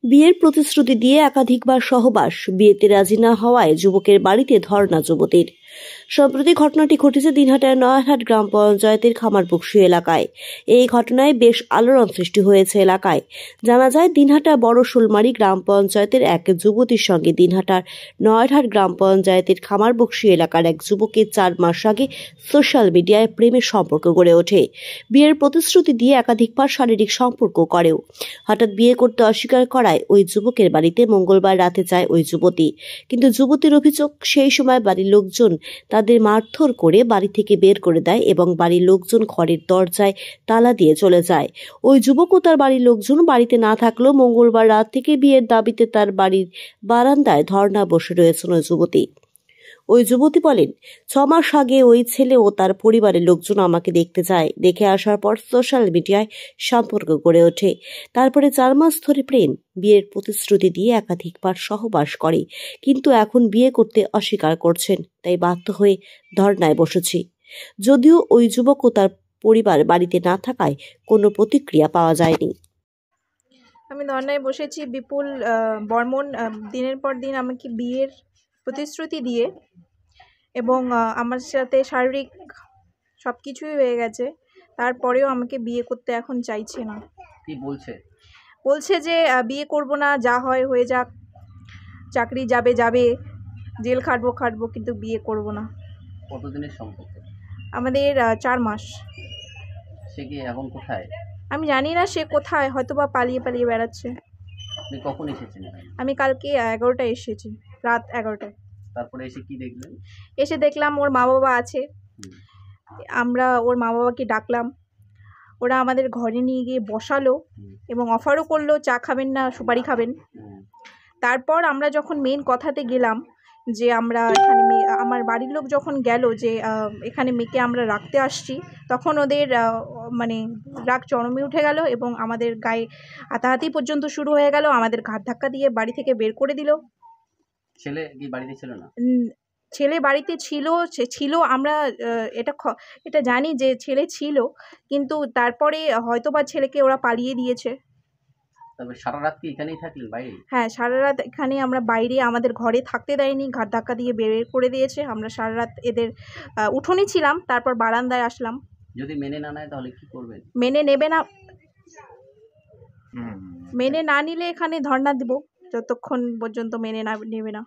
বিয়ের প্রতিশ্রুতি দিয়ে একাধিকবার সহবাস, বিয়েতে রাজি না হওয়ায় যুবকের বাড়িতে ধর্ণা যুবতীর। সম্প্রতি ঘটনাটি ঘটেছে দিনহাটার নয়ারহাট গ্রাম পঞ্চায়েতের খামারবকশী এলাকায়। এই ঘটনায় বেশ আলোড়ন সৃষ্টি হয়েছে এলাকায়। জানা যায়, দিনহাটা বড় শোলমারি গ্রাম পঞ্চায়েতের এক যুবতীর সঙ্গে দিনহাটার নয়ারহাট গ্রাম পঞ্চায়েতের খামারবকশী এলাকার এক যুবকের 4 মাস আগে সোশ্যাল মিডিয়ায় প্রেমের সম্পর্ক গড়ে ওঠে। বিয়ের প্রতিশ্রুতি দিয়ে একাধিকবার শারীরিক সম্পর্ক করেও হঠাৎ বিয়ে করতে অস্বীকার করায় ওই যুবকের বাড়িতে মঙ্গলবার রাতে যায় ওই যুবতী। কিন্তু যুবতীর অভিযোগ, সেই সময় বাড়ির লোকজন তাদের মারধর করে বাড়ি থেকে বের করে দেয় এবং বাড়ির লোকজন ঘরের দরজায় তালা দিয়ে চলে যায়। ওই যুবক ও তার বাড়ির লোকজন বাড়িতে না থাকলেও মঙ্গলবার রাত থেকে বিয়ের দাবিতে তার বাড়ির বারান্দায় ধর্ণা বসে রয়েছেন ওই যুবতী। ওই যুবতী বলেন, 6 মাস আগে ওই ছেলে ও তার পরিবারের লোকজন আমাকে দেখতে যায়। দেখে আসার পর সোশ্যাল মিডিয়ায় সম্পর্ক গড়ে ওঠে। তারপরে 4 মাস ধরে প্রেম, বিয়ের প্রতিশ্রুতি দিয়ে একাধিকবার সহবাস করে, কিন্তু এখন বিয়ে করতে অস্বীকার করছেন। তাই বাধ্য হয়ে ধর্ণায় বসেছি। যদিও ওই যুবক ও তার পরিবার বাড়িতে না থাকায় কোনো প্রতিক্রিয়া পাওয়া যায়নি। আমি ধর্নায় বসেছি। বিপুল বর্মন দিনের পর দিন আমাকে বিয়ের প্রতিশ্রুতি দিয়ে এবং আমার সাথে শারীরিক সব কিছুই হয়ে গেছে, তারপরেও আমাকে বিয়ে করতে এখন চাইছে না। কি বলছে? বলছে যে বিয়ে করব না, যা হয় হয়ে যাক, চাকরি যাবে, জেল খাটবো, কিন্তু বিয়ে করব না। কতদিনের সম্পর্ক? আমাদের 4 মাস। সে কি এখন কোথায়? আমি জানি না সে কোথায়, হয়তোবা পালিয়ে বেড়াচ্ছে। আপনি কখন এসেছেন? আমি কালকে 11টায় এসেছি, রাত 11টায়। তারপরে এসে কি দেখলেন? এসে দেখলাম ওর মা বাবা আছে। আমরা ওর মা বাবাকে ডাকলাম, ওরা আমাদের ঘরে নিয়ে গিয়ে বসালো এবং অফারও করলো, চা খাবেন না সুপারি খাবেন। তারপর আমরা যখন মেন কথাতে গেলাম যে আমরা এখানে আমার বাড়ির লোক যখন গেল যে এখানে মেয়েকে আমরা রাখতে আসছি, তখন ওদের মানে রাগ চরমে উঠে গেল এবং আমাদের গায়ে হাতাহাতি পর্যন্ত শুরু হয়ে গেল। আমাদের ঘাট ধাক্কা দিয়ে বাড়ি থেকে বের করে দিল। ছেলে কি বাড়িতে ছিল না? ছেলে বাড়িতে ছিল। আমরা এটা জানি যে ছেলে ছিল, কিন্তু তারপরে হয়তোবা ছেলেকে ওরা পালিয়ে দিয়েছে। তবে সারা রাত কি এখানেই থাকলেন বাইরে? হ্যাঁ, সারা রাত এখানে আমরা বাইরে, আমাদের ঘরে থাকতে দেয়নি, ঘাট ধাক্কা দিয়ে বের করে দিয়েছে। আমরা সারা রাত এদের উঠোনে ছিলাম, তারপর বারান্দায় আসলাম। যদি মেনে না নেয় তাহলে কি করবেন? মেনে নেবে না, মেনে না নিলে এখানে ধর্ণা দেব যতক্ষণ পর্যন্ত মেনে নেবে না।